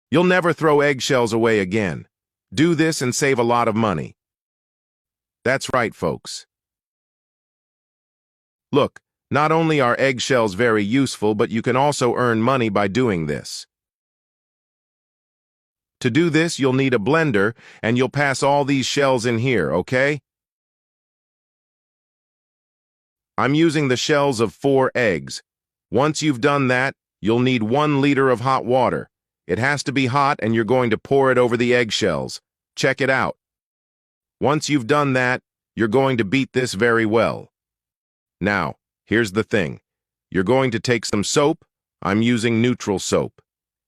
You'll never throw eggshells away again. Do this and save a lot of money. That's right, folks. Look, not only are eggshells very useful, but you can also earn money by doing this. To do this, you'll need a blender, and you'll pass all these shells in here, okay? I'm using the shells of 4 eggs. Once you've done that, you'll need 1 liter of hot water. It has to be hot, and you're going to pour it over the eggshells. Check it out. Once you've done that, you're going to beat this very well. Now, here's the thing. You're going to take some soap. I'm using neutral soap.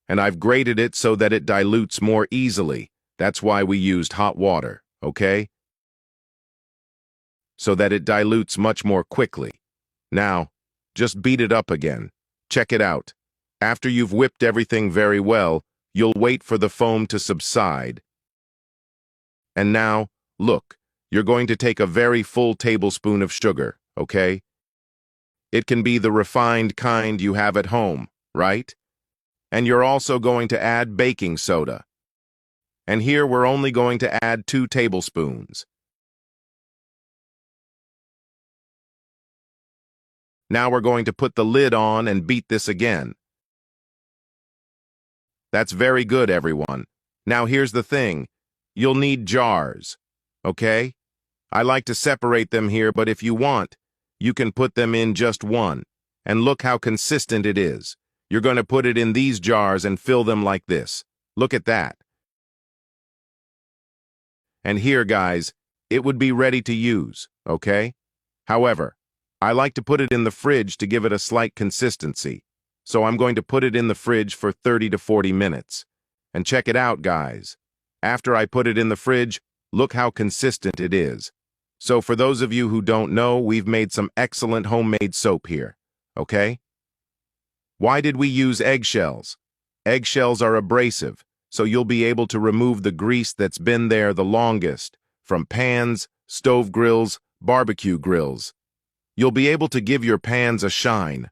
And I've grated it so that it dilutes more easily. That's why we used hot water, okay? So that it dilutes much more quickly. Now, just beat it up again. Check it out. After you've whipped everything very well, you'll wait for the foam to subside. And now, look, you're going to take a very full tablespoon of sugar, okay? It can be the refined kind you have at home, right? And you're also going to add baking soda. And here we're only going to add 2 tablespoons. Now we're going to put the lid on and beat this again. That's very good, everyone. Now here's the thing. You'll need jars, okay? I like to separate them here, but if you want, you can put them in just one. And look how consistent it is. You're going to put it in these jars and fill them like this. Look at that. And here, guys, it would be ready to use, okay? However, I like to put it in the fridge to give it a slight consistency. So I'm going to put it in the fridge for 30 to 40 minutes. And check it out, guys. After I put it in the fridge, look how consistent it is. So for those of you who don't know, we've made some excellent homemade soap here, okay? Why did we use eggshells? Eggshells are abrasive, so you'll be able to remove the grease that's been there the longest, from pans, stove grills, barbecue grills. You'll be able to give your pans a shine.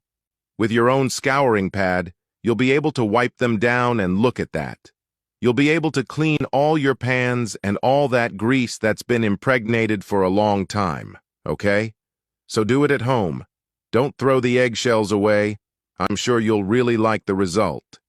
With your own scouring pad, you'll be able to wipe them down and look at that. You'll be able to clean all your pans and all that grease that's been impregnated for a long time, okay? So do it at home. Don't throw the eggshells away. I'm sure you'll really like the result.